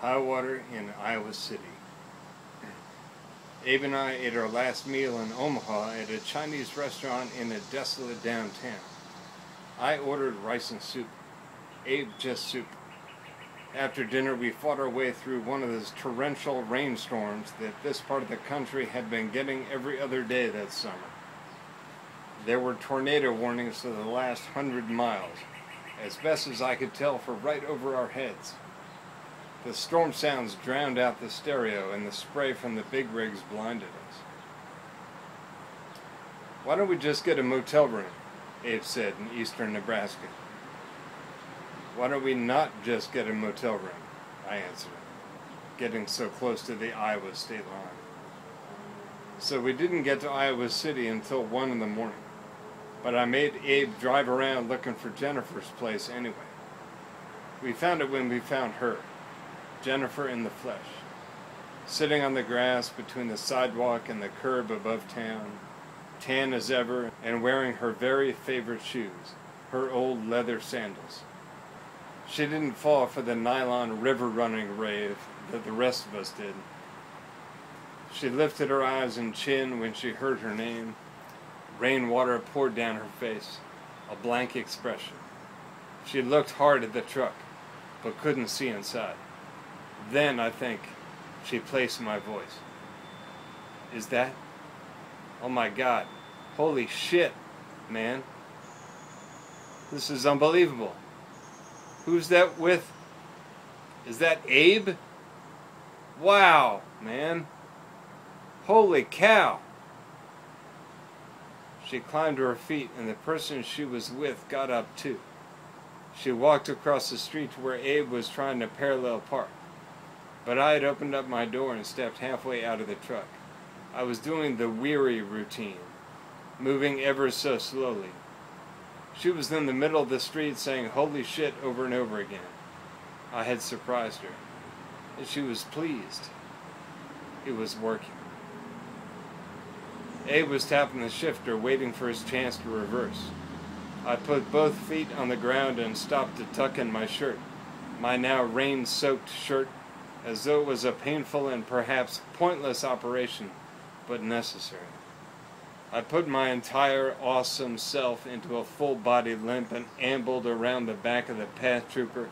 High water in Iowa City. Abe and I ate our last meal in Omaha at a Chinese restaurant in a desolate downtown. I ordered rice and soup. Abe just soup. After dinner, we fought our way through one of those torrential rainstorms that this part of the country had been getting every other day that summer. There were tornado warnings for the last 100 miles, as best as I could tell, for right over our heads. The storm sounds drowned out the stereo, and the spray from the big rigs blinded us. "Why don't we just get a motel room?" Abe said, in eastern Nebraska. "Why don't we not just get a motel room?" I answered, getting so close to the Iowa state line. So we didn't get to Iowa City until 1 in the morning, but I made Abe drive around looking for Jennifer's place anyway. We found it when we found her, Jennifer in the flesh, sitting on the grass between the sidewalk and the curb above town, tan as ever, and wearing her very favorite shoes, her old leather sandals. She didn't fall for the nylon river running rave that the rest of us did. She lifted her eyes and chin when she heard her name. Rainwater poured down her face, a blank expression. She looked hard at the truck, but couldn't see inside. Then, I think, she placed my voice. "Is that? Oh my God. Holy shit, man. This is unbelievable. Who's that with? Is that Abe? Wow, man. Holy cow." She climbed to her feet, and the person she was with got up too. She walked across the street to where Abe was trying to parallel park. But I had opened up my door and stepped halfway out of the truck. I was doing the weary routine, moving ever so slowly. She was in the middle of the street saying "holy shit" over and over again. I had surprised her, and she was pleased. It was working. Abe was tapping the shifter, waiting for his chance to reverse. I put both feet on the ground and stopped to tuck in my shirt, my now rain-soaked shirt, as though it was a painful and perhaps pointless operation, but necessary. I put my entire awesome self into a full-body limp and ambled around the back of the path trooper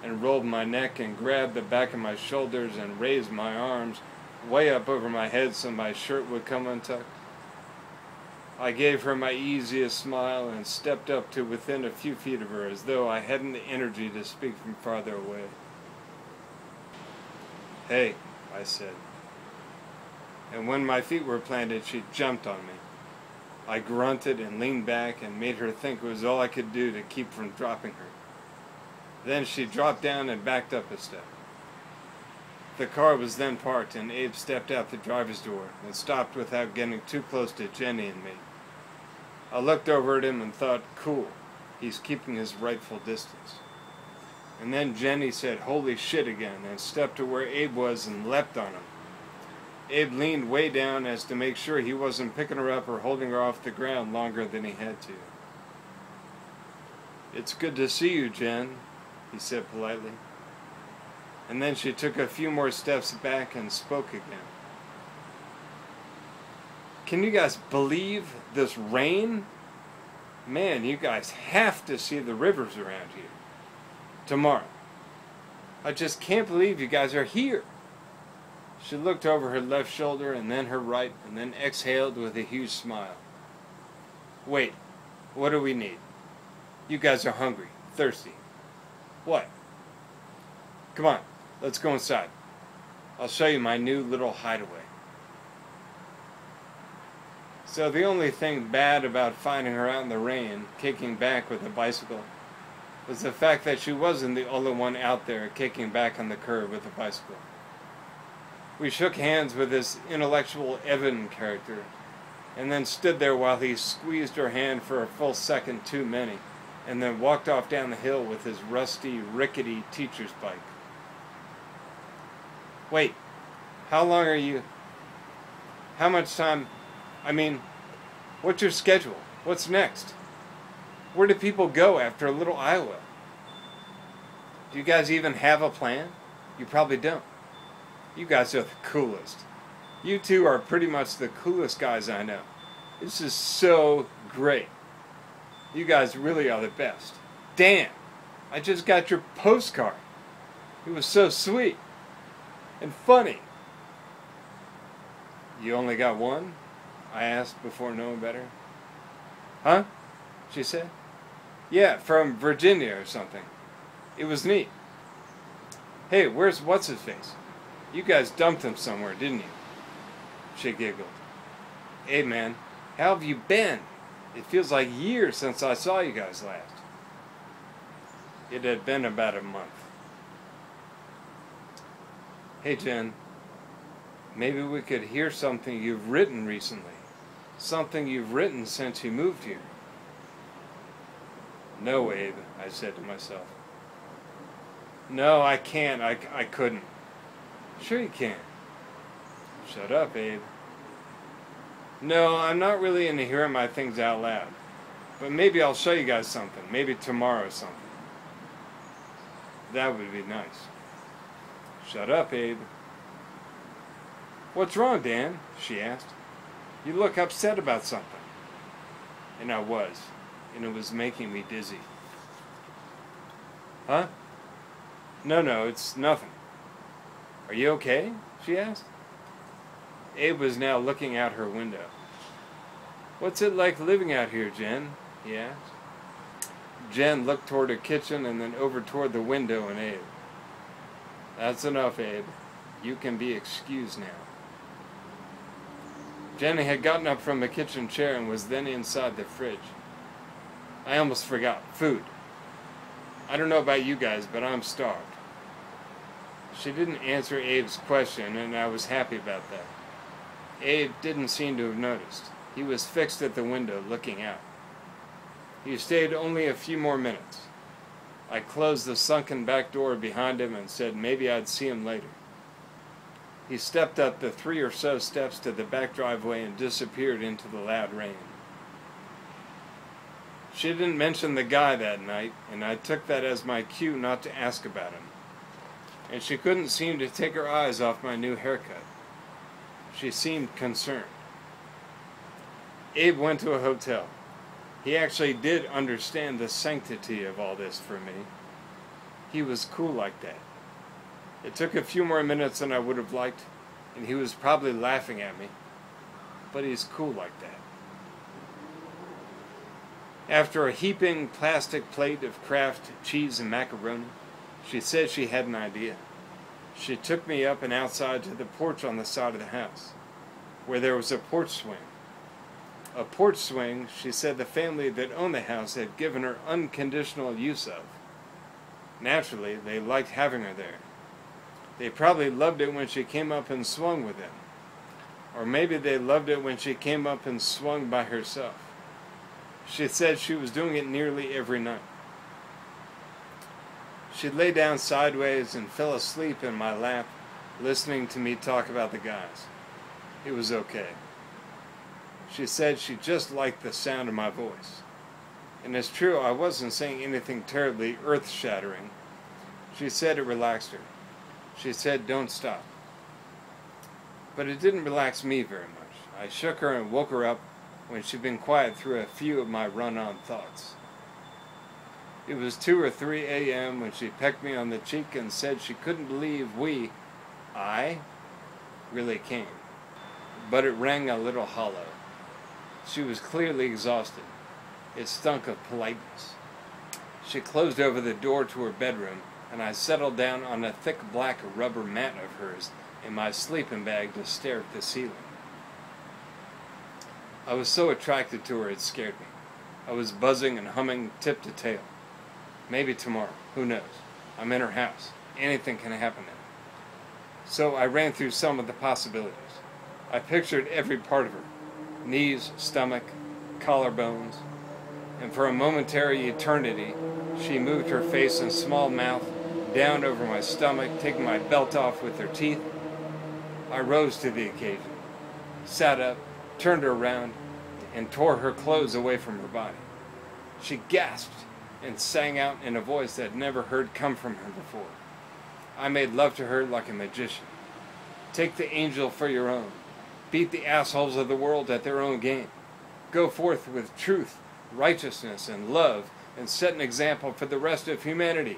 and rolled my neck and grabbed the back of my shoulders and raised my arms way up over my head so my shirt would come untucked. I gave her my easiest smile and stepped up to within a few feet of her as though I hadn't the energy to speak from farther away. "Hey," I said. And when my feet were planted, she jumped on me. I grunted and leaned back and made her think it was all I could do to keep from dropping her. Then she dropped down and backed up a step. The car was then parked, and Abe stepped out the driver's door and stopped without getting too close to Jenny and me. I looked over at him and thought, cool, he's keeping his rightful distance. And then Jenny said "holy shit" again and stepped to where Abe was and leapt on him. Abe leaned way down as to make sure he wasn't picking her up or holding her off the ground longer than he had to. "It's good to see you, Jen," he said politely. And then she took a few more steps back and spoke again. "Can you guys believe this rain? Man, you guys have to see the rivers around here tomorrow. I just can't believe you guys are here." She looked over her left shoulder and then her right and then exhaled with a huge smile. "Wait, what do we need? You guys are hungry, thirsty. What? Come on, let's go inside. I'll show you my new little hideaway." So the only thing bad about finding her out in the rain, kicking back with a bicycle, was the fact that she wasn't the only one out there kicking back on the curb with a bicycle. We shook hands with this intellectual Evan character, and then stood there while he squeezed her hand for a full second too many, and then walked off down the hill with his rusty, rickety teacher's bike. "Wait, how long are you... How much time... what's your schedule? What's next? Where do people go after a little Iowa? Do you guys even have a plan?" You probably don't. You guys are the coolest. You two are pretty much the coolest guys I know. This is so great. You guys really are the best. Dan, I just got your postcard. It was so sweet and funny. You only got one? I asked before knowing better. Huh? She said. Yeah, from Virginia or something. It was neat. Hey, where's what's-his-face? You guys dumped him somewhere, didn't you? She giggled. Hey, man, how have you been? It feels like years since I saw you guys last. It had been about a month. Hey, Jen, maybe we could hear something you've written recently. Something you've written since you moved here. No, Abe, I said to myself. No, I can't. I couldn't. Sure you can. Shut up, Abe. No, I'm not really into hearing my things out loud. But maybe I'll show you guys something. Maybe tomorrow or something. That would be nice. Shut up, Abe. What's wrong, Dan? She asked. You look upset about something. And I was. And it was making me dizzy. Huh? No, it's nothing. Are you okay? She asked. Abe was now looking out her window. What's it like living out here, Jen? He asked. Jen looked toward her kitchen and then over toward the window and Abe. That's enough, Abe. You can be excused now. Jenny had gotten up from the kitchen chair and was then inside the fridge. I almost forgot. Food. I don't know about you guys, but I'm starved. She didn't answer Abe's question, and I was happy about that. Abe didn't seem to have noticed. He was fixed at the window, looking out. He stayed only a few more minutes. I closed the sunken back door behind him and said maybe I'd see him later. He stepped up the 3 or so steps to the back driveway and disappeared into the loud rain. She didn't mention the guy that night, and I took that as my cue not to ask about him. And she couldn't seem to take her eyes off my new haircut. She seemed concerned. Abe went to a hotel. He actually did understand the sanctity of all this for me. He was cool like that. It took a few more minutes than I would have liked, and he was probably laughing at me. But he's cool like that. After a heaping plastic plate of Kraft cheese and macaroni, she said she had an idea. She took me up and outside to the porch on the side of the house, where there was a porch swing. A porch swing she said the family that owned the house had given her unconditional use of. Naturally, they liked having her there. They probably loved it when she came up and swung with them. Or maybe they loved it when she came up and swung by herself. She said she was doing it nearly every night. She lay down sideways and fell asleep in my lap, listening to me talk about the guys. It was okay. She said she just liked the sound of my voice. And it's true, I wasn't saying anything terribly earth-shattering. She said it relaxed her. She said, don't stop. But it didn't relax me very much. I shook her and woke her up when she'd been quiet through a few of my run-on thoughts. It was 2 or 3 a.m. when she pecked me on the cheek and said she couldn't believe I really came. But it rang a little hollow. She was clearly exhausted. It stunk of politeness. She closed over the door to her bedroom, and I settled down on a thick black rubber mat of hers in my sleeping bag to stare at the ceiling. I was so attracted to her it scared me. I was buzzing and humming tip to tail. Maybe tomorrow. Who knows? I'm in her house. Anything can happen then. So I ran through some of the possibilities. I pictured every part of her. Knees, stomach, collarbones. And for a momentary eternity, she moved her face and small mouth down over my stomach, taking my belt off with her teeth. I rose to the occasion, sat up, turned her around, and tore her clothes away from her body. She gasped and sang out in a voice that I'd never heard come from her before. I made love to her like a magician. Take the angel for your own. Beat the assholes of the world at their own game. Go forth with truth, righteousness, and love, and set an example for the rest of humanity.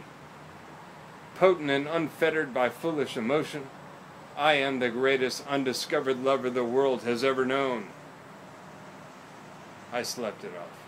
Potent and unfettered by foolish emotion, I am the greatest undiscovered lover the world has ever known. I slept it off.